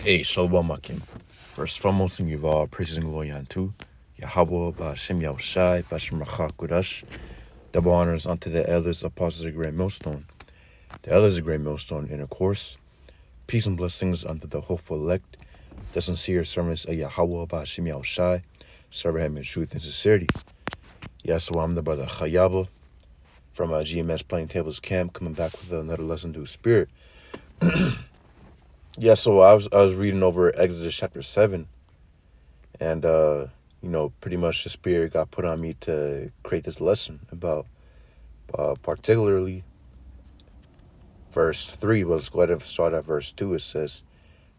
Hey, Shalom Akim. First, foremost, and give all praises and glory unto Yahweh, Ba'ashem Yahushai, Ba'ashem Rachak Kudash. Double honors unto the elders, apostles of the great millstone. The elders of the great millstone, and of course, peace and blessings unto the hopeful elect, the sincere servants of Yahweh, Ba'ashem Yahushai, serving him in truth and sincerity. Yeah, so I'm the brother Chayaba from GMS Playing Tables Camp, coming back with another lesson to Spirit. Yeah, so I was reading over Exodus chapter 7, and pretty much the Spirit got put on me to create this lesson about particularly verse 3. Well, let's go ahead and start at verse 2. It says,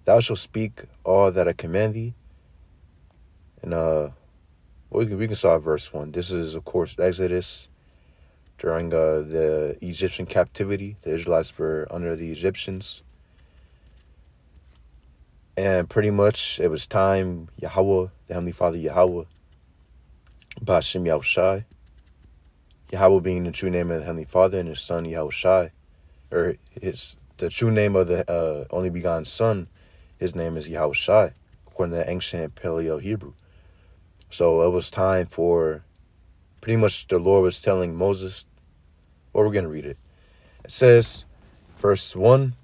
"Thou shalt speak all that I command thee." And we can start at verse 1. This is, of course, Exodus during the Egyptian captivity. The Israelites were under the Egyptians. And pretty much it was time, Yahweh, the Heavenly Father Yahweh, Ba'ashem Yahushai, Yahweh being the true name of the Heavenly Father, and his son Yahushai, or the true name of the only begotten son, his name is Yahushai, according to the ancient Paleo Hebrew. So it was time for, pretty much the Lord was telling Moses, well, we're going to read it. It says, verse 1,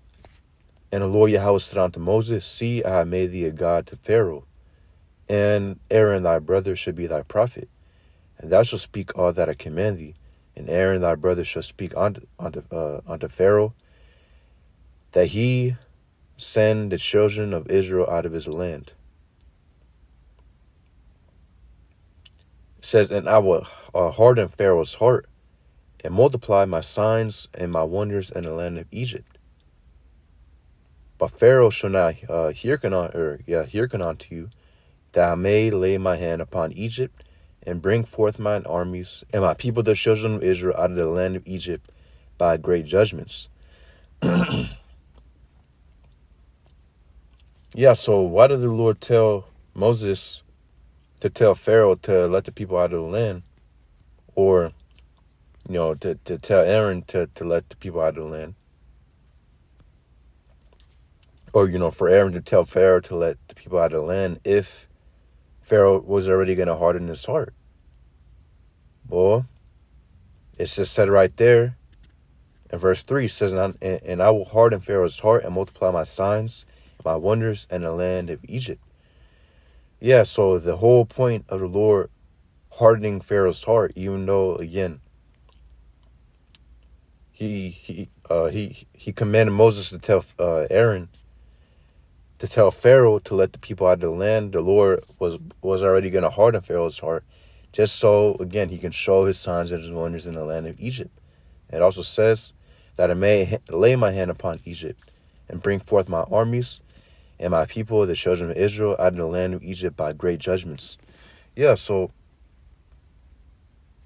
"And the Lord Yahweh said unto Moses, See, I have made thee a god to Pharaoh, and Aaron thy brother should be thy prophet. And thou shalt speak all that I command thee, and Aaron thy brother shall speak unto Pharaoh, that he send the children of Israel out of his land." It says, "And I will harden Pharaoh's heart, and multiply my signs and my wonders in the land of Egypt. But Pharaoh shall not hearken unto you, that I may lay my hand upon Egypt, and bring forth mine armies, and my people the children of Israel out of the land of Egypt by great judgments." Yeah, so why did the Lord tell Moses to tell Pharaoh to let the people out of the land? Or, to tell Aaron to let the people out of the land? Or, for Aaron to tell Pharaoh to let the people out of the land if Pharaoh was already going to harden his heart? Well, it's just said right there in verse 3. It says, and I will harden Pharaoh's heart and multiply my signs, my wonders in the land of Egypt. Yeah, so the whole point of the Lord hardening Pharaoh's heart, even though, again, he commanded Moses to tell Aaron to tell Pharaoh to let the people out of the land. The Lord was already going to harden Pharaoh's heart, just so, again, he can show his signs and his wonders in the land of Egypt. It also says that I may lay my hand upon Egypt and bring forth my armies and my people, the children of Israel, out of the land of Egypt by great judgments. Yeah, so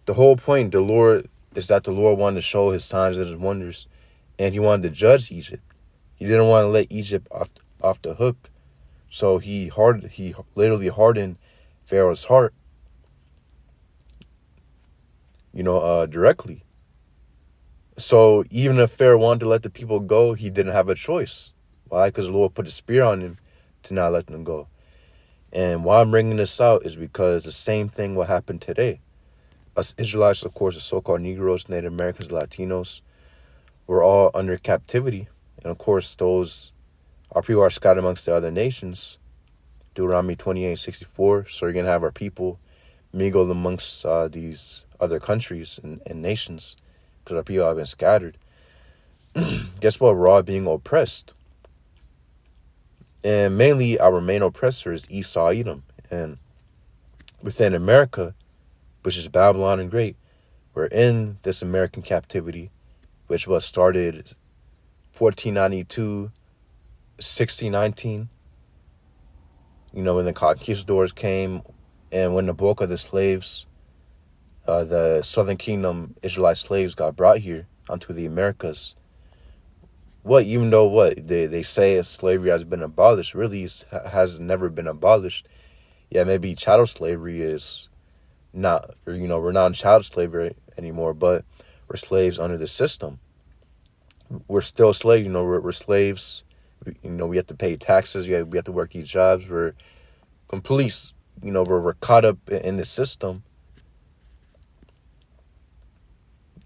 the whole point, is that the Lord wanted to show his signs and his wonders, and he wanted to judge Egypt. He didn't want to let Egypt off the hook. So he literally hardened Pharaoh's heart, directly. So even if Pharaoh wanted to let the people go, he didn't have a choice. Why? Because the Lord put a spear on him to not let them go. And why I'm bringing this out is because the same thing will happen today. Us Israelites, of course, the so-called Negroes, Native Americans, Latinos, we're all under captivity. And of course, our people are scattered amongst the other nations. Deuteronomy 28:64. So you're going to have our people mingled amongst these other countries and nations, because our people have been scattered. Guess what? We're all being oppressed. And mainly our main oppressor is Esau, Edom. And within America, which is Babylon and Great, we're in this American captivity, which was started 1492, 1619. When the conquistadors came, and when the bulk of the slaves, the Southern Kingdom Israelite slaves, got brought here onto the Americas. Even though they say slavery has been abolished, really has never been abolished. Yeah, maybe chattel slavery is not, we're not in chattel slavery anymore, but we're slaves under the system. We're still slaves, we're slaves we have to pay taxes. We have to work these jobs. We're complete. We're caught up in the system.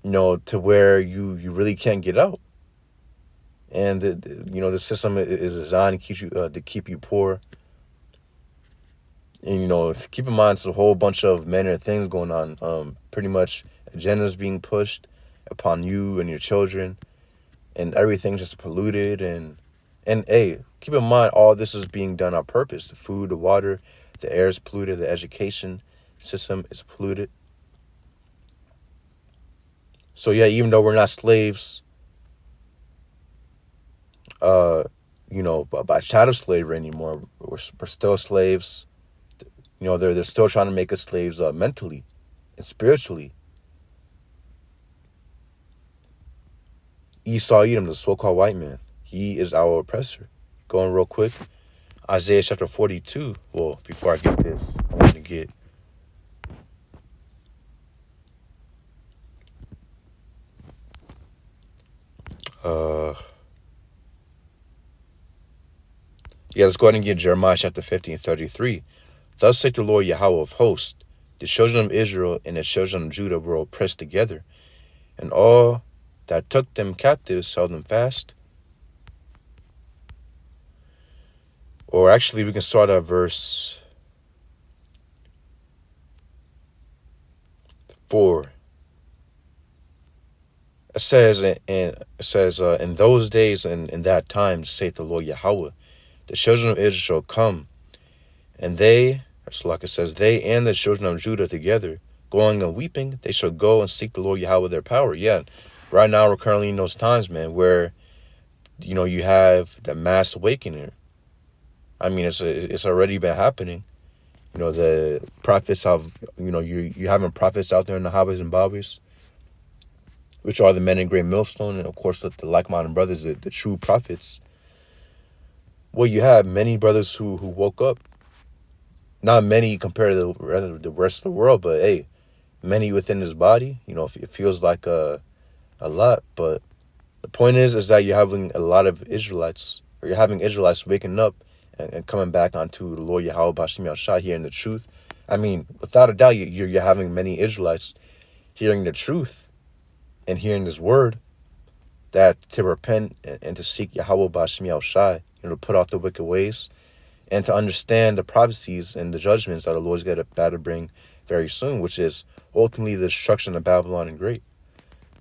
To where you really can't get out. And the system is designed to keep you poor. And keep in mind, it's a whole bunch of manner of things going on. Pretty much agendas being pushed upon you and your children, and everything's just polluted. And hey, keep in mind, all this is being done on purpose. The food, the water, the air is polluted. The education system is polluted. So yeah, even though we're not slaves, by chattel slavery anymore, we're still slaves. They're still trying to make us slaves mentally and spiritually. Esau, Edom, the so-called white man, he is our oppressor. Going real quick, Isaiah chapter 42. Well, before I get this, I want to get let's go ahead and get Jeremiah chapter 50 and 33. Thus saith the Lord Yahweh of hosts, the children of Israel and the children of Judah were oppressed together, and all that took them captives held them fast. Or actually, we can start at verse 4. It says, in those days and in that time, saith the Lord Yahweh, the children of Israel shall come, and they, like it says, they and the children of Judah together, going and weeping, they shall go and seek the Lord Yahweh their power. Yeah, right now we're currently in those times, man, where, you have the mass awakening. I mean, it's already been happening. The prophets have, you having prophets out there in the highways and byways, which are the men in great millstone, and of course the like-minded brothers, the true prophets. Well, you have many brothers who woke up. Not many compared to the rest of the world, but hey, many within this body. It feels like a lot, but the point is that you're having a lot of Israelites, or you're having Israelites waking up and coming back onto the Lord Yahweh B'Shem Yahushua, hearing the truth. I mean, without a doubt, you're having many Israelites hearing the truth and hearing this word, that to repent and to seek Yahweh B'Shem Yahushua, to put off the wicked ways, and to understand the prophecies and the judgments that the Lord's about to bring very soon, which is ultimately the destruction of Babylon and Great.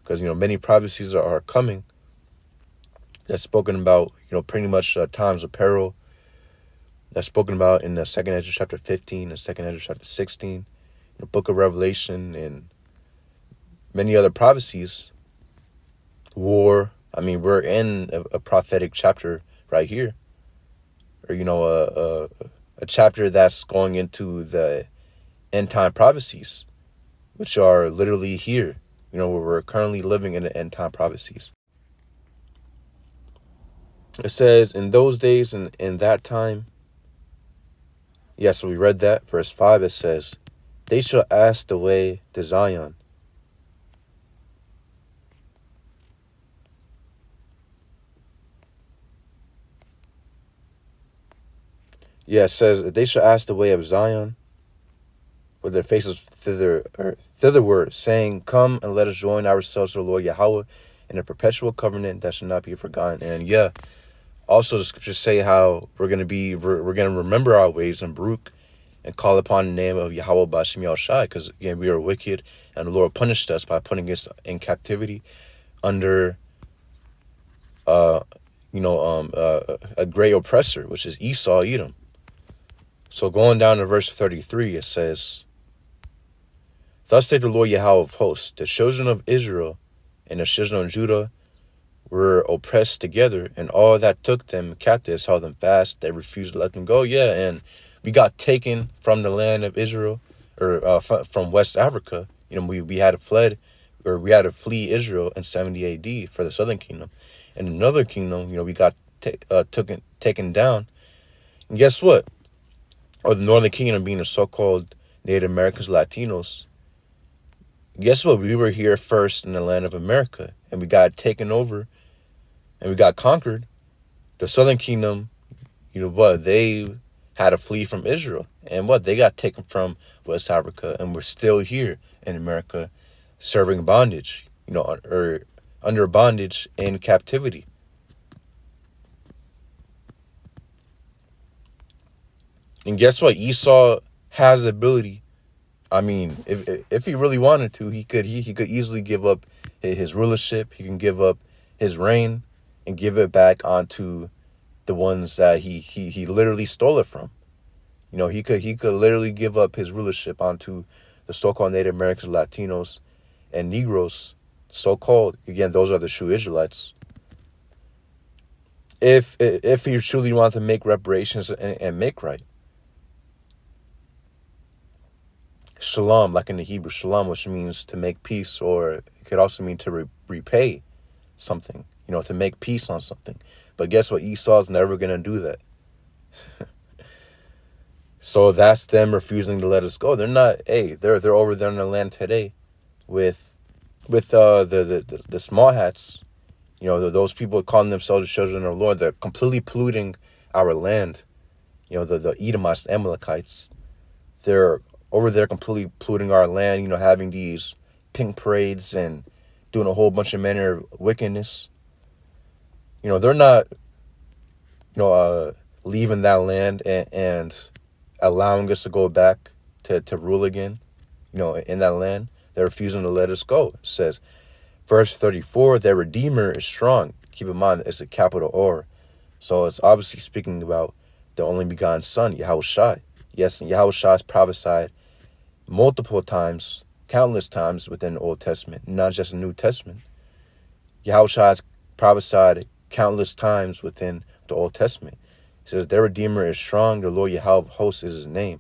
Because, many prophecies are coming that's spoken about, pretty much times of peril. That's spoken about in the 2nd Ezra chapter 15 and 2nd Ezra chapter 16, the book of Revelation, and many other prophecies. War. I mean, we're in a prophetic chapter right here. Or, a chapter that's going into the end time prophecies, which are literally here, where we're currently living in the end time prophecies. It says, in those days and in that time. Yeah, so we read that. Verse 5, it says, they shall ask the way to Zion. Yeah, it says, they shall ask the way of Zion, with their faces thitherward, saying, come and let us join ourselves to the Lord Yahweh in a perpetual covenant that shall not be forgotten. And yeah, also the scriptures say how we're going to remember our ways in Baruch and call upon the name of Yahweh B'Shem Yahushua, because again, we are wicked, and the Lord punished us by putting us in captivity under a great oppressor, which is Esau, Edom. So going down to verse 33, it says, thus saith the Lord Yahweh of hosts, the children of Israel and the children of Judah were oppressed together, and all that took them captives held them fast. They refused to let them go. Yeah, and we got taken from the land of Israel, or from West Africa. We had to flee Israel in 70 AD for the southern kingdom. And another kingdom, we got taken down. And guess what? Or the northern kingdom, being the so-called Native Americans, Latinos. Guess what? We were here first in the land of America, and we got taken over, and we got conquered, The southern kingdom, what, they had to flee from Israel. And what, they got taken from West Africa and we're still here in America serving bondage, or under bondage in captivity. And guess what? Esau has the ability. I mean, if he really wanted to, he could easily give up his rulership. He can give up his reign and give it back onto the ones that he literally stole it from. He could literally give up his rulership onto the so-called Native Americans, Latinos, and Negroes, so-called. Again, those are the true Israelites. If he truly wanted to make reparations and make right. Shalom, like in the Hebrew, shalom, which means to make peace, or it could also mean to repay something, to make peace on something. But guess what? Esau's never going to do that. So that's them refusing to let us go. They're not, they're over there in the land today with the small hats, those people calling themselves the children of the Lord. They're completely polluting our land. The Edomites, the Amalekites, they're over there completely polluting our land, having these pink parades and doing a whole bunch of manner of wickedness. They're not, leaving that land and allowing us to go back to rule again, in that land. They're refusing to let us go. It says, verse 34, their Redeemer is strong. Keep in mind, it's a capital R. So it's obviously speaking about the only begotten Son, Yahushua. Yes, and Yahushua is prophesied multiple times, countless times within the Old Testament, not just the New Testament. Yahushua is prophesied countless times within the Old Testament. It says, their Redeemer is strong, the Lord Yahweh of hosts is his name.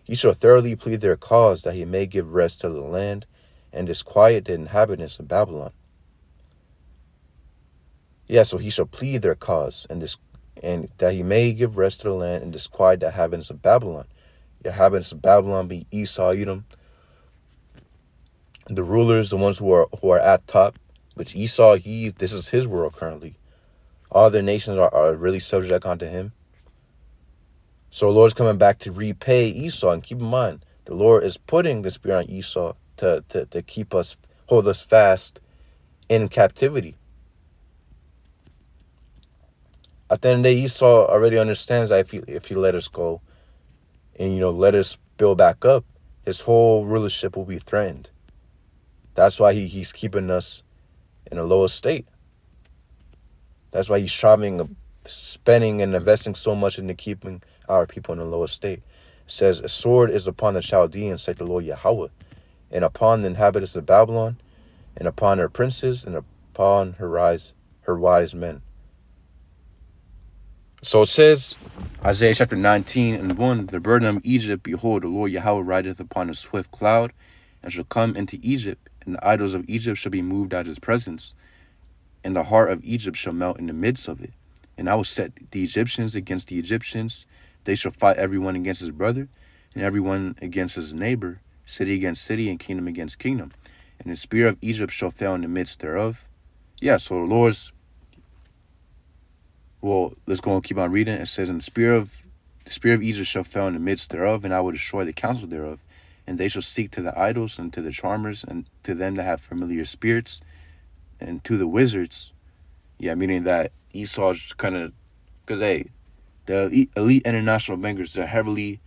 He shall thoroughly plead their cause, that he may give rest to the land and disquiet the inhabitants of Babylon. Yeah, so he shall plead their cause, and that he may give rest to the land and disquiet the inhabitants of Babylon. The inhabitants of Babylon be Esau, Edom, the rulers, the ones who are at top. Which Esau, this is his world currently. All other nations are really subject unto him. So the Lord's coming back to repay Esau. And keep in mind, the Lord is putting the spirit on Esau to hold us fast in captivity. At the end of the day, Esau already understands that if he let us go and, let us build back up, his whole rulership will be threatened. That's why he's keeping us in a lower state. That's why he's spending and investing so much into keeping our people in a lower state. It says, a sword is upon the Chaldeans, said the Lord Yahweh, and upon the inhabitants of Babylon, and upon her princes, and upon her wise men. So it says, Isaiah chapter 19:1, the burden of Egypt, behold, the Lord Yahweh rideth upon a swift cloud, and shall come into Egypt, and the idols of Egypt shall be moved out of his presence, and the heart of Egypt shall melt in the midst of it. And I will set the Egyptians against the Egyptians. They shall fight everyone against his brother, and everyone against his neighbor, city against city, and kingdom against kingdom. And the spear of Egypt shall fail in the midst thereof. Yeah, so the Lord's... Well, let's go and keep on reading. It says, and the spear of Egypt shall fail in the midst thereof, and I will destroy the counsel thereof. And they shall seek to the idols, and to the charmers, and to them that have familiar spirits, and to the wizards. Yeah, meaning that Esau's kind of... Because, the elite international bankers, they're heavily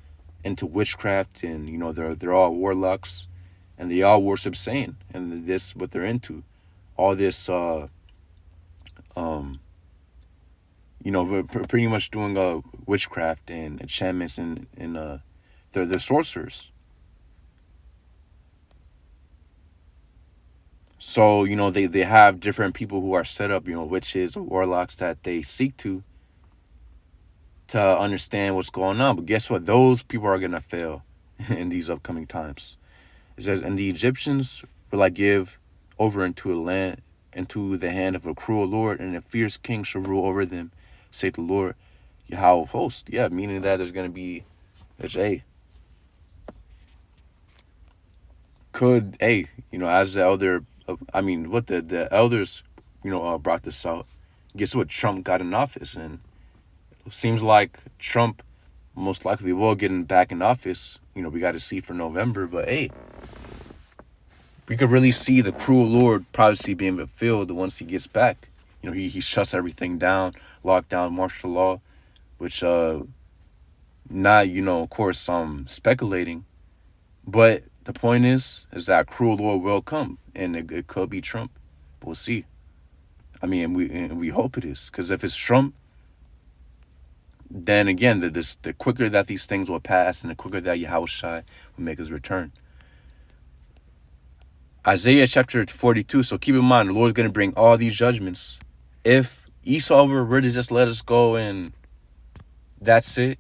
into witchcraft, and, they're all warlocks, and they all worship Satan, and this what they're into. All this, we're pretty much doing witchcraft and enchantments, and they're sorcerers. So, they have different people who are set up, witches or warlocks that they seek to understand what's going on. But guess what? Those people are going to fail in these upcoming times. It says, and the Egyptians will I give over into the hand of a cruel Lord, and a fierce king shall rule over them, saith the Lord Yahweh of hosts. Yeah, meaning that there's going to be, as the elder, the elders, brought this out. guess what? Trump got in office, and it seems like Trump most likely will get back in office. We got to see for November, but hey, we could really see the cruel Lord prophecy being fulfilled once he gets back. He shuts everything down, lockdown, martial law, which not of course speculating, but the point is that cruel Lord will come, and it could be Trump. We'll see. I mean, we hope it is, because if it's Trump, then again, the quicker that these things will pass, and the quicker that Yahushua will make his return. Isaiah chapter 42. So keep in mind, the Lord's going to bring all these judgments. If Esau were to just let us go and that's it,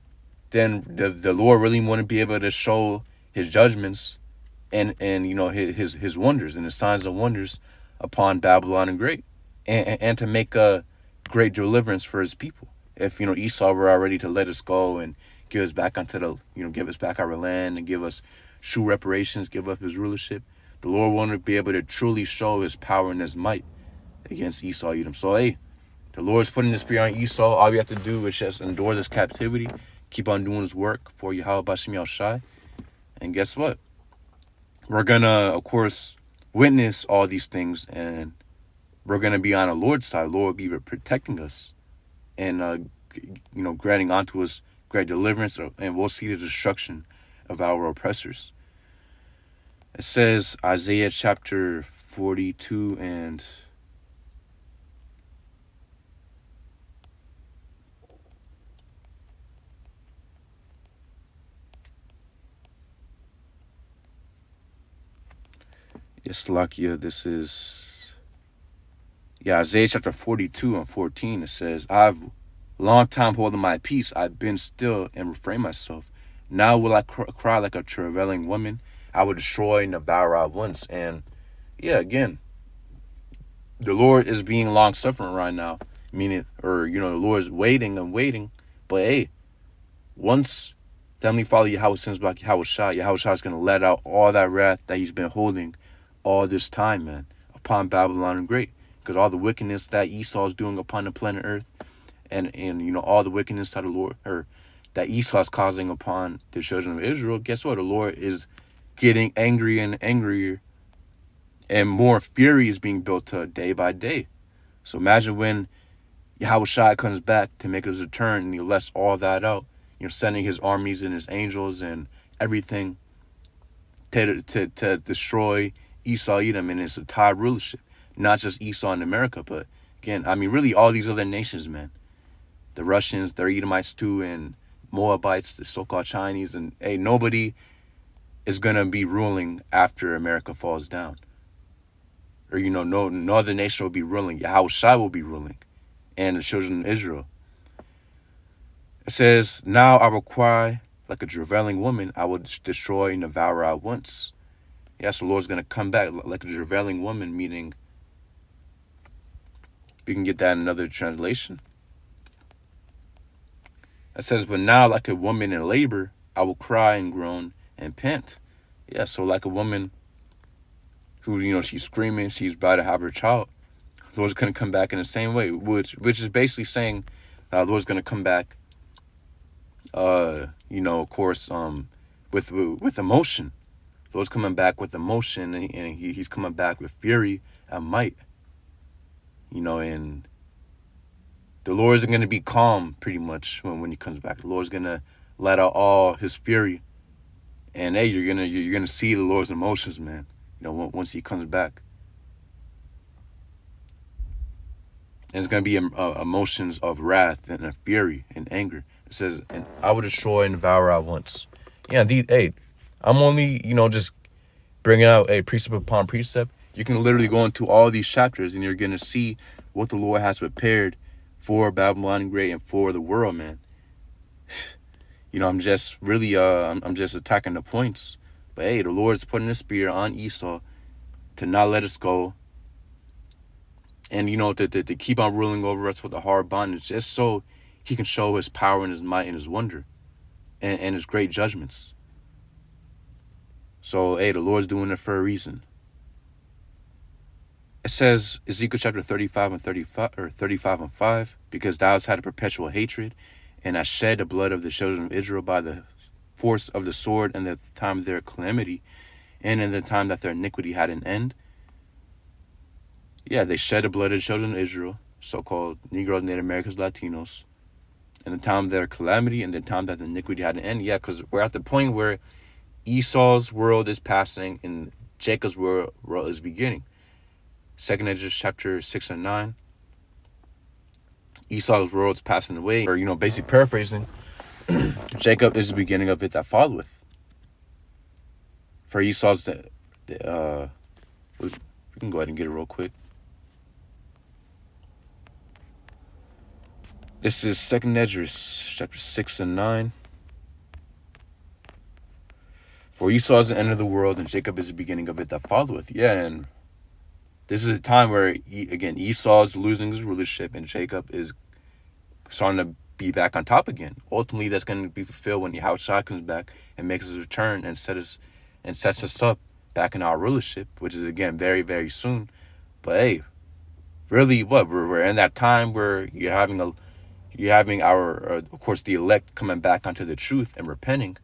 then the Lord really wouldn't be able to show his judgments and his wonders and his signs and wonders upon Babylon and great, and to make a great deliverance for his people. If Esau were already to let us go and give us back give us back our land and give us true reparations, give up his rulership, the Lord wanted to be able to truly show his power and his might against Esau, Edom. So hey, the Lord's putting the spirit on Esau. All we have to do is just endure this captivity, keep on doing his work for Yahweh Bashim Yahushai. And guess what? We're gonna, of course, witness all these things, and we're gonna be on the Lord's side. The Lord will be protecting us and granting unto us great deliverance, and we'll see the destruction of our oppressors. It says, Isaiah chapter 42 and yes, Lakia, this is Isaiah chapter 42 and 14. It says, I've long time holding my peace, I've been still and refrained myself. Now will I cry like a travailing woman. I will destroy and devour at once. And again, the Lord is being long suffering right now, meaning, the Lord is waiting and waiting. But hey, once the Heavenly Father Yahweh sends back Yahushua is going to let out all that wrath that he's been holding all this time, man, upon Babylon and great, because all the wickedness that Esau is doing upon the planet Earth, and all the wickedness that the Lord, or that Esau is causing upon the children of Israel. Guess what? The Lord is getting angry and angrier, and more fury is being built up day by day. So imagine when Yahushua comes back to make his return, and he lets all that out, sending his armies and his angels and everything to destroy Esau, Edom, and his entire rulership. Not just Esau in America, but again, I mean, really all these other nations, man. The Russians, the Edomites too, and Moabites, the so-called Chinese, and hey, nobody is gonna be ruling after America falls down. Or no other nation will be ruling. Yahushua will be ruling, and the children of Israel. It says, now I will cry like a travailing woman. I will destroy and devour at once. Yes, the Lord's gonna come back like a travailing woman, meaning we can get that in another translation. It says, but now like a woman in labor, I will cry and groan and pant. Yeah, so like a woman who, she's screaming, she's about to have her child. The Lord's going to come back in the same way, which is basically saying the Lord's going to come back, of course, with emotion. The Lord's coming back with emotion, and he's coming back with fury and might. And the Lord isn't going to be calm pretty much when he comes back. The Lord's going to let out all his fury. And hey, you're gonna see the Lord's emotions, man. Once he comes back, and it's gonna be emotions of wrath and fury and anger. It says, "And I will destroy and devour at once." Yeah, indeed. Hey, I'm only just bringing out a precept upon precept. You can literally go into all these chapters, and you're gonna see what the Lord has prepared for Babylon and Great and for the world, man. I'm just really, I'm just attacking the points. But hey, the Lord's putting the spirit on Esau to not let us go. And, to keep on ruling over us with a hard bondage, just so he can show his power and his might and his wonder and his great judgments. So, hey, the Lord's doing it for a reason. It says, Ezekiel chapter 35 and 35, or 35 and 5, because thou hast had a perpetual hatred, and hast shed the blood of the children of Israel by the force of the sword in the time of their calamity, and in the time that their iniquity had an end. Yeah, they shed the blood of the children of Israel, so-called Negroes, Native Americans, Latinos, in the time of their calamity, and the time that the iniquity had an end. Yeah, because we're at the point where Esau's world is passing and Jacob's world is beginning. 2nd Ezra chapter 6 and 9. Esau's world is passing away, or basically paraphrasing, Jacob is the beginning of it that followeth. For Esau's we can go ahead and get it real quick. This is 2nd Ezra chapter 6 and 9. For Esau is the end of the world, and Jacob is the beginning of it that followeth. Yeah, and this is a time where, again, Esau is losing his rulership, and Jacob is starting to be back on top again. Ultimately, that's going to be fulfilled when Yahushua comes back and makes his return and sets us up back in our rulership, which is, again, very, very soon. But hey, really, what we're in that time where you're having our, of course, the elect coming back onto the truth and repenting.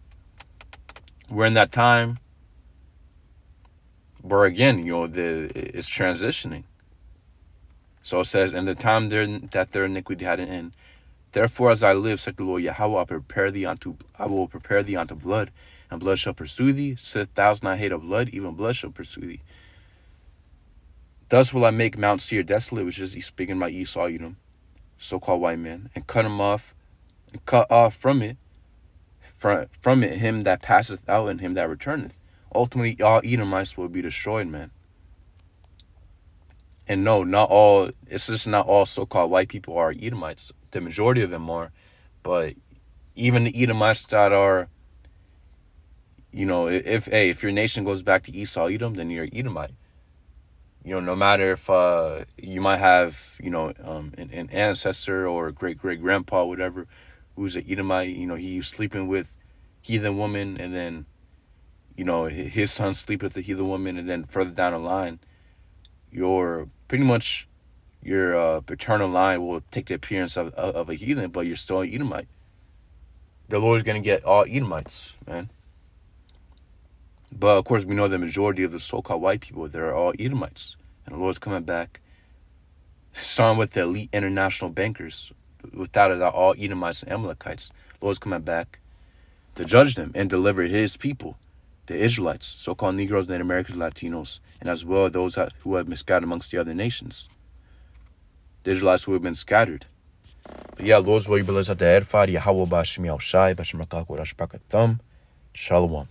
We're in that time where, again, it's transitioning. So it says, in the time that their iniquity had an end, therefore as I live, saith the Lord Yahweh, I will prepare thee unto blood, and blood shall pursue thee. Saith thou not hate of blood, even blood shall pursue thee. Thus will I make Mount Seir desolate, which is speaking about Esau, so-called white man, and cut off from it him that passeth out and him that returneth. Ultimately, all Edomites will be destroyed, man. And no, it's just not all so-called white people are Edomites. The majority of them are. But even the Edomites that are, if your nation goes back to Esau, Edom, then you're Edomite. No matter if you might have, an ancestor or a great-great-grandpa, whatever, who's an Edomite, he was sleeping with heathen woman, and then, his son sleep with the heathen woman, and then further down the line, your paternal line will take the appearance of a heathen, but you're still an Edomite. The Lord's going to get all Edomites, man. But, of course, we know the majority of the so-called white people, they're all Edomites. And the Lord's coming back, starting with the elite international bankers, without it, all Edomites and Amalekites. The Lord's coming back to judge them and deliver his people, the Israelites, so-called Negroes, Native Americans, Latinos, and as well those who have been scattered amongst the other nations. The Israelites who have been scattered. But yeah, Lord's will you be blessed at the edify, Yahweh Bashmi Al Shai, Bashim Rakak, Shalom.